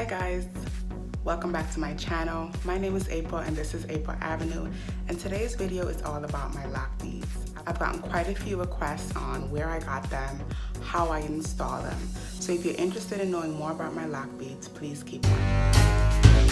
Hi guys, welcome back to my channel. My name is April and this is April Avenue, and today's video is all about my lock beads. I've gotten quite a few requests on where I got them, how I install them. So if you're interested in knowing more about my lock beads, please keep watching.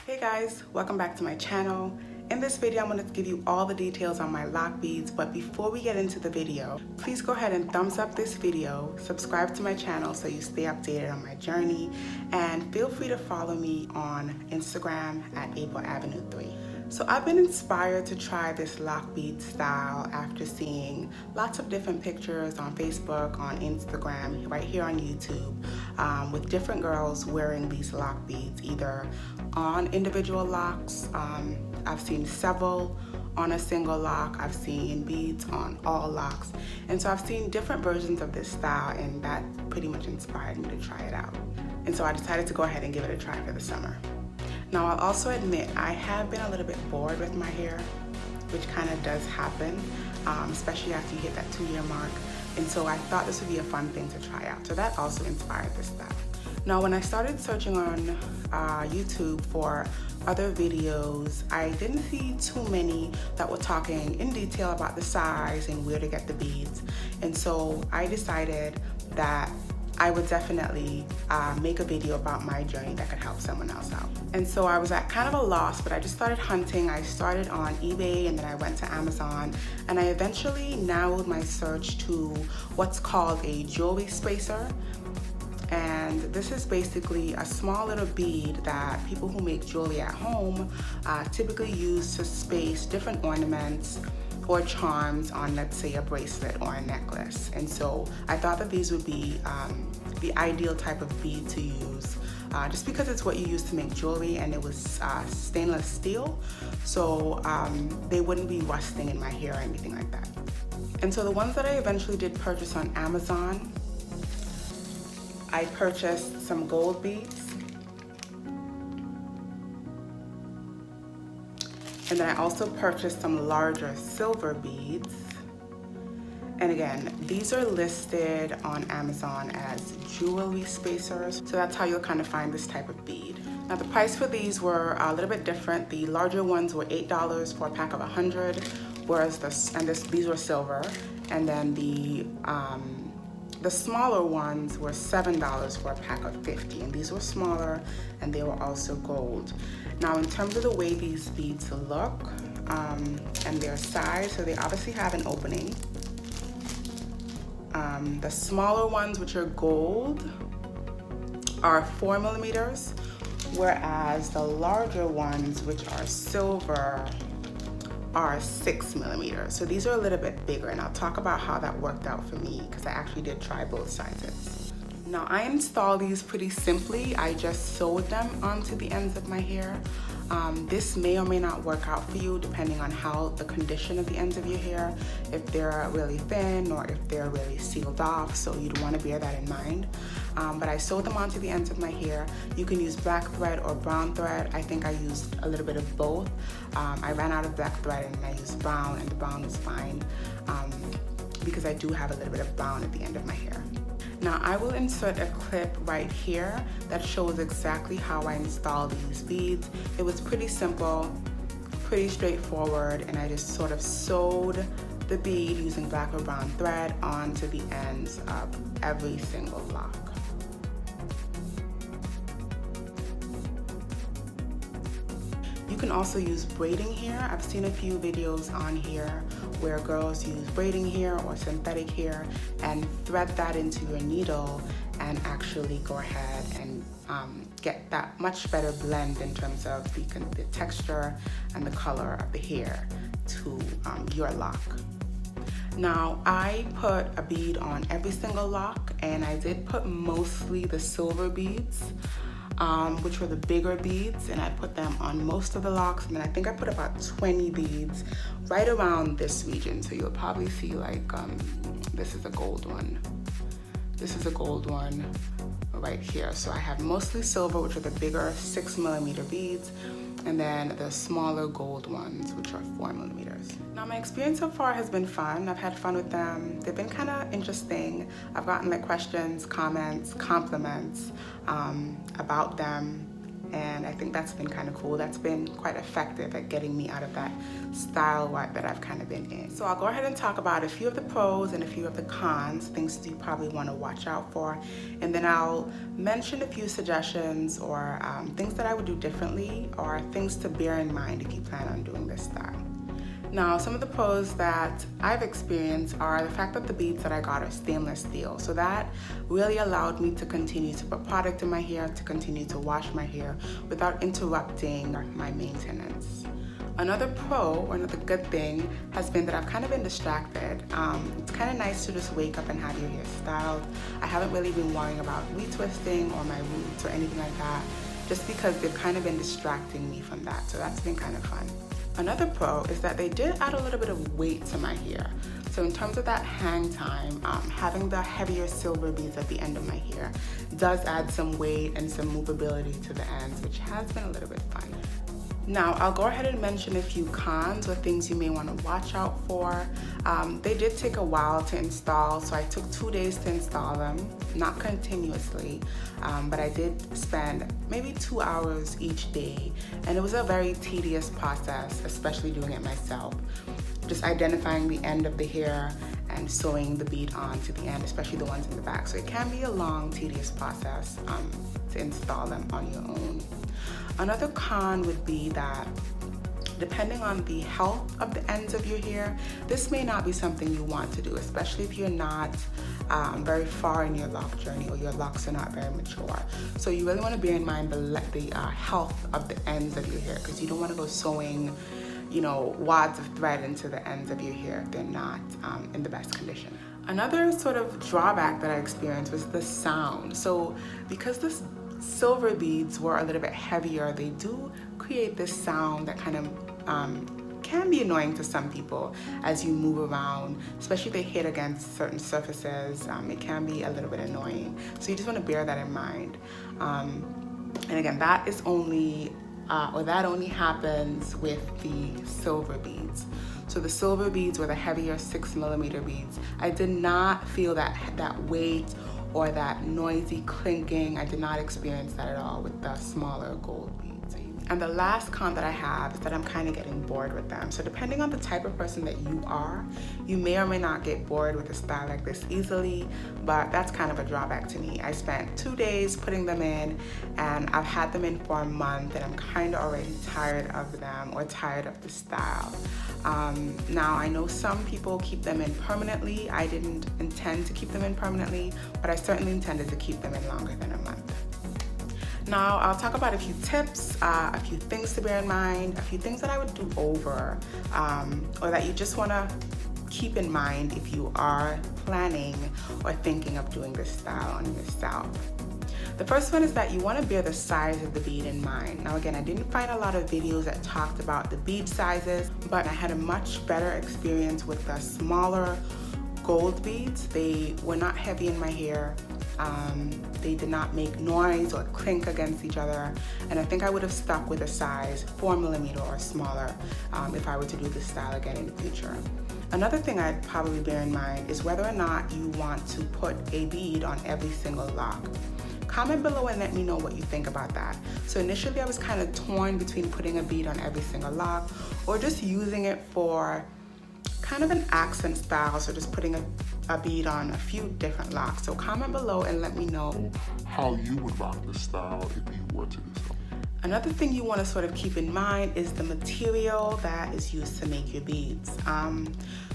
Hey guys, welcome back to my channel. In this video, I'm going to give you all the details on my lock beads, but before we get into the video, please go ahead and thumbs up this video, subscribe to my channel so you stay updated on my journey, and feel free to follow me on Instagram at April Avenue 3. So I've been inspired to try this lock bead style after seeing lots of different pictures on Facebook, on Instagram, right here on YouTube, with different girls wearing these lock beads, either on individual locks. I've seen several on a single lock. I've seen beads on all locks. And so I've seen different versions of this style, and that pretty much inspired me to try it out. And so I decided to go ahead and give it a try for the summer. Now I'll also admit I have been a little bit bored with my hair, which kind of does happen, especially after you hit that 2-year mark. And so I thought this would be a fun thing to try out. So that also inspired this style. Now when I started searching on YouTube for other videos, I didn't see too many that were talking in detail about the size and where to get the beads. And so I decided that I would definitely make a video about my journey that could help someone else out. And so I was at kind of a loss, but I just started hunting. I started on eBay and then I went to Amazon, and I eventually narrowed my search to what's called a jewelry spacer. And this is basically a small little bead that people who make jewelry at home typically use to space different ornaments or charms on, let's say, a bracelet or a necklace. And so I thought that these would be the ideal type of bead to use, just because it's what you use to make jewelry, and it was stainless steel, so they wouldn't be rusting in my hair or anything like that. And so the ones that I eventually did purchase on Amazon, I purchased some gold beads, and then I also purchased some larger silver beads. And again, these are listed on Amazon as jewelry spacers, so that's how you'll kind of find this type of bead. Now the price for these were a little bit different. The larger ones were $8 for a pack of 100, whereas these were silver, and then the smaller ones were $7 for a pack of 50, and these were smaller and they were also gold. Now in terms of the way these beads look and their size, so they obviously have an opening. The smaller ones, which are gold, are 4 millimeters, whereas the larger ones, which are silver, are 6 millimeters. So these are a little bit bigger, and I'll talk about how that worked out for me because I actually did try both sizes. Now I install these pretty simply. I just sewed them onto the ends of my hair. This may or may not work out for you depending on how the condition of the ends of your hair, if they're really thin or if they're really sealed off, so you'd want to bear that in mind. But I sewed them onto the ends of my hair. You can use black thread or brown thread. I think I used a little bit of both. I ran out of black thread and I used brown, and the brown was fine because I do have a little bit of brown at the end of my hair. Now I will insert a clip right here that shows exactly how I installed these beads. It was pretty simple, pretty straightforward, and I just sort of sewed the bead using black or brown thread onto the ends of every single lock. You can also use braiding hair. I've seen a few videos on here where girls use braiding hair or synthetic hair and thread that into your needle and actually go ahead and get that much better blend in terms of the texture and the color of the hair to your lock. Now I put a bead on every single lock, and I did put mostly the silver beads, which were the bigger beads, and I put them on most of the locks, and then I think I put about 20 beads right around this region. So you'll probably see like, this is a gold one. This is a gold one. right here. So I have mostly silver, which are the bigger 6mm beads, and then the smaller gold ones, which are 4mm. Now my experience so far has been fun. I've had fun with them. They've been kind of interesting. I've gotten like questions, comments, compliments about them, and I think that's been kind of cool. That's been quite effective at getting me out of that style rut that I've kind of been in. So I'll go ahead and talk about a few of the pros and a few of the cons, things you probably want to watch out for, and then I'll mention a few suggestions or things that I would do differently or things to bear in mind if you plan on doing this style. Now, some of the pros that I've experienced are the fact that the beads that I got are stainless steel. So that really allowed me to continue to put product in my hair, to continue to wash my hair without interrupting my maintenance. Another pro, or another good thing, has been that I've kind of been distracted. It's kind of nice to just wake up and have your hair styled. I haven't really been worrying about retwisting or my roots or anything like that, just because they've kind of been distracting me from that. So that's been kind of fun. Another pro is that they did add a little bit of weight to my hair. So in terms of that hang time, having the heavier silver beads at the end of my hair does add some weight and some movability to the ends, which has been a little bit fun. Now, I'll go ahead and mention a few cons or things you may want to watch out for. They did take a while to install, so I took 2 days to install them, not continuously, but I did spend maybe 2 hours each day, and it was a very tedious process, especially doing it myself. Just identifying the end of the hair and sewing the bead on to the end, especially the ones in the back. So it can be a long, tedious process to install them on your own. Another con would be that depending on the health of the ends of your hair, this may not be something you want to do, especially if you're not very far in your lock journey or your locks are not very mature. So you really want to bear in mind the health of the ends of your hair, because you don't want to go sewing wads of thread into the ends of your hair if they're not in the best condition. Another sort of drawback that I experienced was the sound. So because the silver beads were a little bit heavier, they do create this sound that kind of can be annoying to some people as you move around, especially if they hit against certain surfaces. It can be a little bit annoying. So you just want to bear that in mind. And again, that is only that only happens with the silver beads. So the silver beads were the heavier 6mm beads. I did not feel that weight or that noisy clinking. I did not experience that at all with the smaller gold beads. And the last con that I have is that I'm kind of getting bored with them. So depending on the type of person that you are, you may or may not get bored with a style like this easily, but that's kind of a drawback to me. I spent 2 days putting them in, and I've had them in for a month, and I'm kind of already tired of them or tired of the style. Now, I know some people keep them in permanently. I didn't intend to keep them in permanently, but I certainly intended to keep them in longer than a month. Now, I'll talk about a few tips, a few things to bear in mind, a few things that I would do over, or that you just want to keep in mind if you are planning or thinking of doing this style on yourself. The first one is that you want to bear the size of the bead in mind. Now again, I didn't find a lot of videos that talked about the bead sizes, but I had a much better experience with the smaller gold beads. They were not heavy in my hair. They did not make noise or clink against each other, and I think I would have stuck with a size 4mm or smaller if I were to do this style again in the future. Another thing I'd probably bear in mind is whether or not you want to put a bead on every single lock. Comment below and let me know what you think about that. So initially I was kind of torn between putting a bead on every single lock or just using it for kind of an accent style, so just putting a bead on a few different locks. So comment below and let me know how you would rock this style if you were to do so. Another thing you want to sort of keep in mind is the material that is used to make your beads.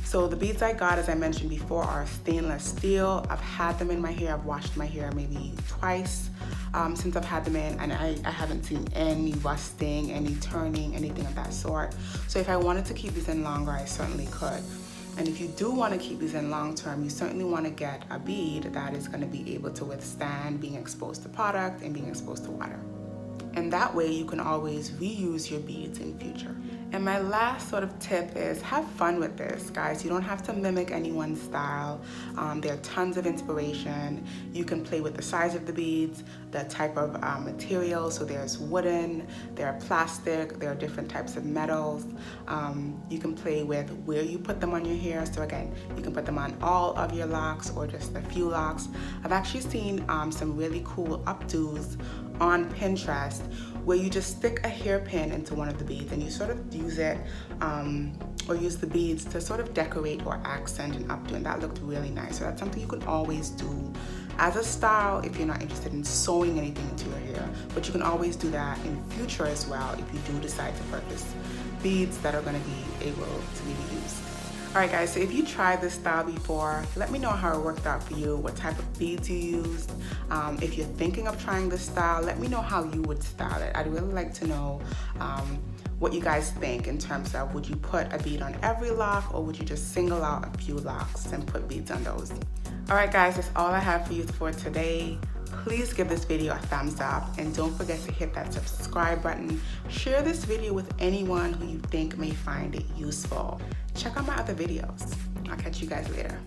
So the beads I got, as I mentioned before, are stainless steel. I've had them in my hair. I've washed my hair maybe twice since I've had them in, and I haven't seen any rusting, any turning, anything of that sort. So if I wanted to keep these in longer, I certainly could. And if you do want to keep these in long term, you certainly want to get a bead that is going to be able to withstand being exposed to product and being exposed to water. and that way you can always reuse your beads in future. And my last sort of tip is have fun with this, guys. You don't have to mimic anyone's style. There are tons of inspiration. You can play with the size of the beads, the type of material. So there's wooden, there are plastic, there are different types of metals. You can play with where you put them on your hair. So again, you can put them on all of your locks or just a few locks. I've actually seen some really cool updos on Pinterest where you just stick a hairpin into one of the beads and you sort of use it or use the beads to sort of decorate or accent an updo, and that looked really nice. So that's something you can always do as a style if you're not interested in sewing anything into your hair, but you can always do that in future as well if you do decide to purchase beads that are going to be able to be used. Alright guys, so if you tried this style before, let me know how it worked out for you, what type of beads you used. If you're thinking of trying this style, let me know how you would style it. I'd really like to know what you guys think in terms of, would you put a bead on every lock or would you just single out a few locks and put beads on those? Alright guys, that's all I have for you for today. Please give this video a thumbs up and don't forget to hit that subscribe button. Share this video with anyone who you think may find it useful. Check out my other videos. I'll catch you guys later.